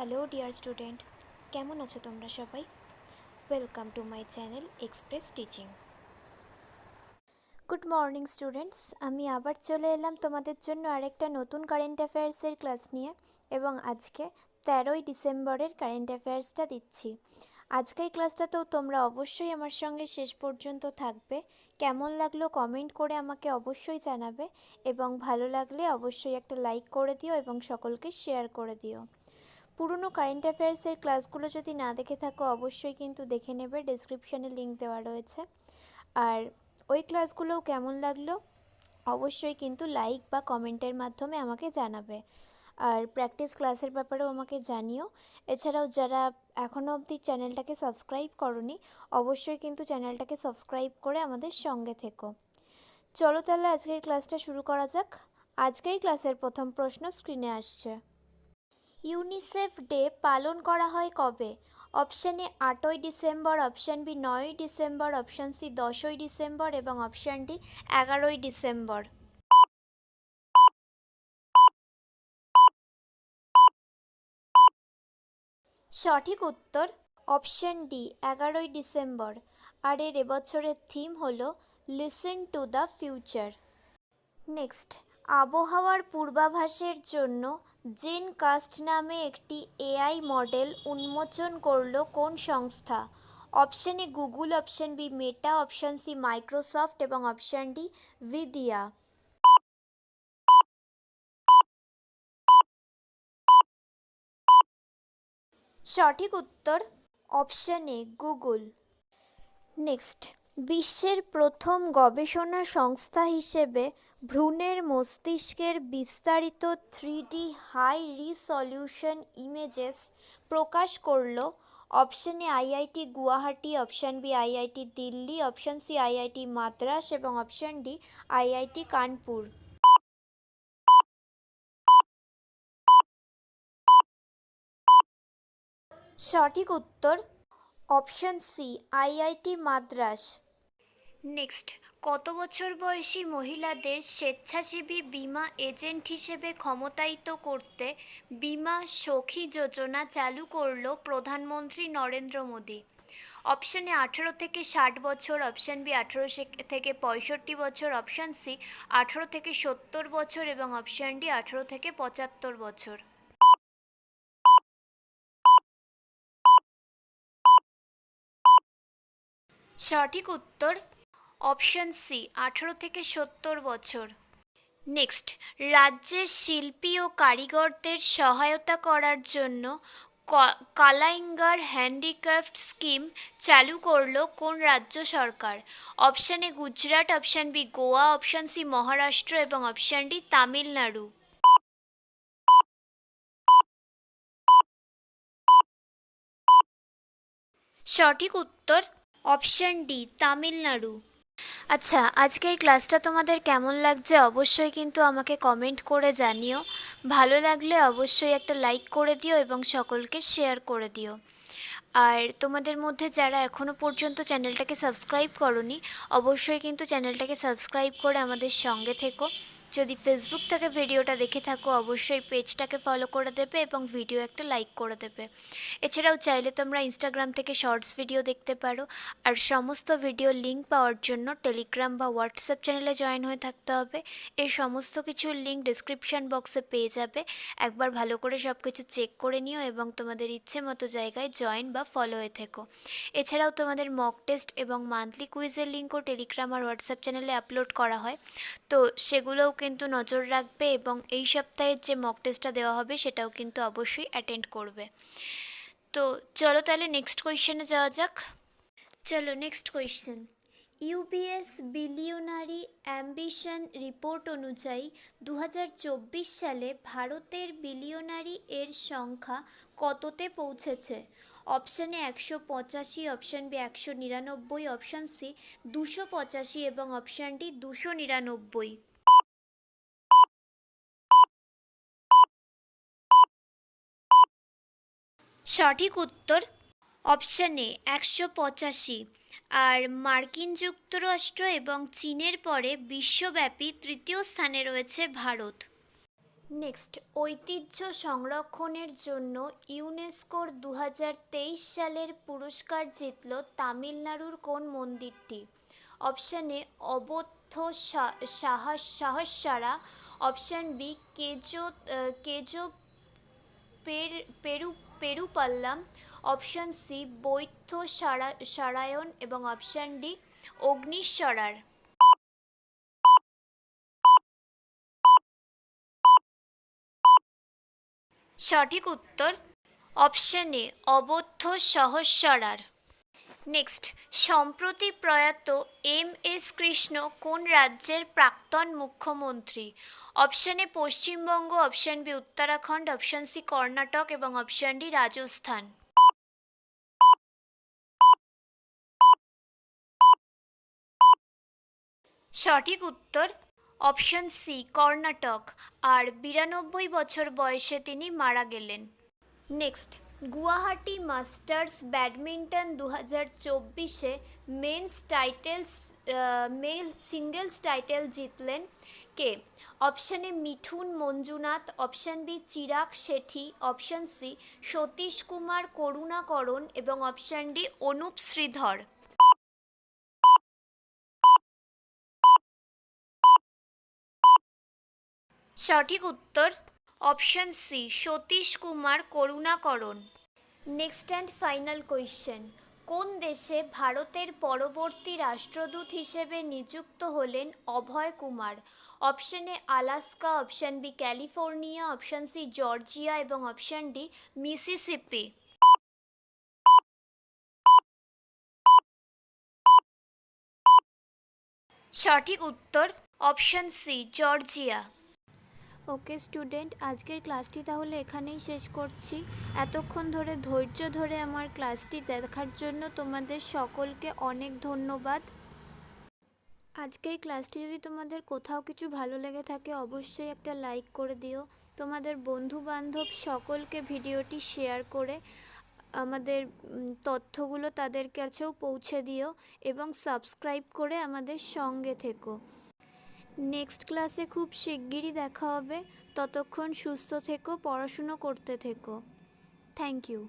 Hello dear student, কেমন আছো তোমরা সবাই? Welcome to my channel express teaching. Good morning students, আমি আবার চলে এলাম তোমাদের জন্য আরেকটা নতুন কারেন্ট অ্যাফেয়ার্সের ক্লাস নিয়ে। এবং আজকে 13ই ডিসেম্বরের কারেন্ট অ্যাফেয়ার্সটা দিচ্ছি। আজকের ক্লাসটাতেও তোমরা অবশ্যই আমার সঙ্গে শেষ পর্যন্ত থাকবে। কেমন লাগলো কমেন্ট করে আমাকে অবশ্যই জানাবে, এবং ভালো লাগলে অবশ্যই একটা লাইক করে দিও এবং সকলকে শেয়ার করে দিও। পুরনো কারেন্ট অ্যাফেয়ার্সের ক্লাসগুলো যদি না দেখে থাকো অবশ্যই কিন্তু দেখে নেবে, ডেসক্রিপশানে লিঙ্ক দেওয়া রয়েছে। আর ওই ক্লাসগুলোও কেমন লাগলো অবশ্যই কিন্তু লাইক বা কমেন্টের মাধ্যমে আমাকে জানাবে। আর প্র্যাকটিস ক্লাসের ব্যাপারেও আমাকে জানিও। এছাড়াও যারা এখনও অবধি চ্যানেলটাকে সাবস্ক্রাইব করনি, অবশ্যই কিন্তু চ্যানেলটাকে সাবস্ক্রাইব করে আমাদের সঙ্গে থেকো। চলো তাহলে আজকের ক্লাসটা শুরু করা যাক। আজকের ক্লাসের প্রথম প্রশ্ন স্ক্রিনে আসছে। ইউনিসেফ ডে পালন করা হয় কবে? অপশান এ 8ই ডিসেম্বর, অপশান বি 9ই ডিসেম্বর, অপশান সি 10ই ডিসেম্বর এবং অপশান ডি 11ই ডিসেম্বর। সঠিক উত্তর অপশান ডি 11ই ডিসেম্বর। আর এর এবছরের থিম হলো listen to the future. Next, আবহাওয়ার পূর্বাভাসের জন্য জেনকাস্ট নামে একটি এআই মডেল উন্মোচন করল কোন সংস্থা? Option A Google, option B Meta, option C Microsoft এবং অপশান ডি ভিদিয়া। সঠিক উত্তর অপশান এ গুগল। নেক্সট, বিশ্বের প্রথম গবেষণা সংস্থা হিসেবে ভ্রূণের মস্তিষ্কের বিস্তারিত 3D হাই রিসলিউশন ইমেজেস প্রকাশ করল। Option A IIT Guwahati, option B IIT Delhi, option C IIT Madras এবং অপশান ডি আইআইটি কানপুর। সঠিক উত্তর option C IIT Madras. Next, কত বছর বয়সী মহিলাদের স্বেচ্ছাসেবী বীমা এজেন্ট হিসেবে ক্ষমতায়িত করতে বীমা সখী যোজনা চালু করল প্রধানমন্ত্রী নরেন্দ্র মোদী? অপশান এ 18 থেকে 60 বছর, অপশান বি 18 থেকে 65 বছর, অপশান সি 18 থেকে 70 বছর এবং অপশান ডি 18 থেকে 75 বছর। সঠিক উত্তর অপশান সি 18 থেকে 70 বছর। নেক্সট, রাজ্যের শিল্পী ও কারিগরদের সহায়তা করার জন্য কালাইঙ্গার হ্যান্ডিক্রাফট স্কিম চালু করল কোন রাজ্য সরকার? Option a Gujarat, option b Goa, option c Maharashtra এবং অপশান ডি তামিলনাড়ু। সঠিক উত্তর অপশান ডি তামিলনাড়ু। আচ্ছা, আজকের ক্লাসটা তোমাদের কেমন লাগছে অবশ্যই কিন্তু আমাকে কমেন্ট করে জানিও। ভালো লাগলে অবশ্যই একটা লাইক করে দিও এবং সকলকে শেয়ার করে দিও। আর তোমাদের মধ্যে যারা এখনও পর্যন্ত চ্যানেলটাকে সাবস্ক্রাইব করোনি, অবশ্যই কিন্তু চ্যানেলটাকে সাবস্ক্রাইব করে আমাদের সঙ্গে থেকো। যদি ফেসবুক থেকে ভিডিওটা দেখে থাকো অবশ্যই পেজটাকে ফলো করে দেবে এবং ভিডিও একটা লাইক করে দেবে। এছাড়াও চাইলে তোমরা ইনস্টাগ্রাম থেকে শর্টস ভিডিও দেখতে পারো। আর সমস্ত ভিডিও লিঙ্ক পাওয়ার জন্য টেলিগ্রাম বা হোয়াটসঅ্যাপ চ্যানেলে জয়েন হয়ে থাকতে হবে। এই সমস্ত কিছুর লিঙ্ক ডিসক্রিপশান বক্সে পেয়ে যাবে। একবার ভালো করে সব কিছু চেক করে নিও এবং তোমাদের ইচ্ছে মতো জায়গায় জয়েন বা ফলো হয়ে থেকো। এছাড়াও তোমাদের মক টেস্ট এবং মান্থলি কুইজের লিঙ্কও টেলিগ্রাম আর হোয়াটসঅ্যাপ চ্যানেলে আপলোড করা হয়, তো সেগুলোও কিন্তু নজর রাখবে এবং এই সপ্তাহের যে মক টেস্টটা দেওয়া হবে সেটাও কিন্তু অবশ্যই অ্যাটেন্ড করবে। তো চলো তাহলে নেক্সট কোয়েশ্চেনে যাওয়া যাক। চলো next question. UBS billionaire ambition report অনুযায়ী 2024 সালে ভারতের বিলিয়নারি এর সংখ্যা কততে পৌঁছেছে? Option A 185, option B 199, option C 285 এবং অপশান ডি 299। সঠিক উত্তর অপশান এ 185। আর মার্কিন যুক্তরাষ্ট্র এবং চীনের পরে বিশ্বব্যাপী তৃতীয় স্থানে রয়েছে ভারত। নেক্সট, ঐতিহ্য সংরক্ষণের জন্য ইউনেস্কোর 2023 সালের পুরস্কার জিতল তামিলনাড়ুর কোন মন্দিরটি? অপশান এ অবদ্ধ সাহস্রারা, অপশান বি কেজো পেরু পেরুপাল্লাম, অপশান সি বৈদ্য সারায়ণ এবং অপশান ডি অগ্নিশ্বরার। সঠিক উত্তর অপশান এ অবদ্ধ সহস্রার। নেক্সট, সম্প্রতি প্রয়াত এম.এস. কৃষ্ণ কোন রাজ্যের প্রাক্তন মুখ্যমন্ত্রী? Option A Paschimbanga, option B Uttarakhand, option C Karnataka এবং অপশান ডি রাজস্থান। সঠিক উত্তর অপশান সি কর্ণাটক। আর 92 বছর বয়সে তিনি মারা গেলেন। নেক্সট, গুয়াহাটি মাস্টার্স ব্যাডমিন্টন 2024-এ মেল সিঙ্গেলস টাইটেল জিতলেন কে? Option A Mithun Manjunath, option B Chirag Shetty, option C Satish Kumar Karunakaran এবং অপশান ডি অনুপ শ্রীধর। সঠিক উত্তর option C Satish Kumar Karunakaran. Next and final question, কোন দেশে ভারতের পরবর্তী রাষ্ট্রদূত হিসেবে নিযুক্ত হলেন Abhay Kumar? Option A Alaska, option B California, option C Georgia এবং অপশান ডি মিসিসিপি। সঠিক উত্তর অপশান সি জর্জিয়া। ওকে স্টুডেন্ট, আজকের ক্লাসটি তাহলে এখানেই শেষ করছি। এতক্ষণ ধরে ধৈর্য ধরে আমার ক্লাসটি দেখার জন্য তোমাদের সকলকে অনেক ধন্যবাদ। আজকের ক্লাসটি যদি তোমাদের কোথাও কিছু ভালো লেগে থাকে অবশ্যই একটা লাইক করে দিও। তোমাদের বন্ধু বান্ধব সকলকে ভিডিওটি শেয়ার করে আমাদের তথ্যগুলো তাদের কাছেও পৌঁছে দিও এবং সাবস্ক্রাইব করে আমাদের সঙ্গে থেকো। নেক্সট ক্লাসে খুব শিগগিরই দেখা হবে। ততক্ষণ সুস্থ থেকো, পড়াশুনো করতে থেকো। Thank you.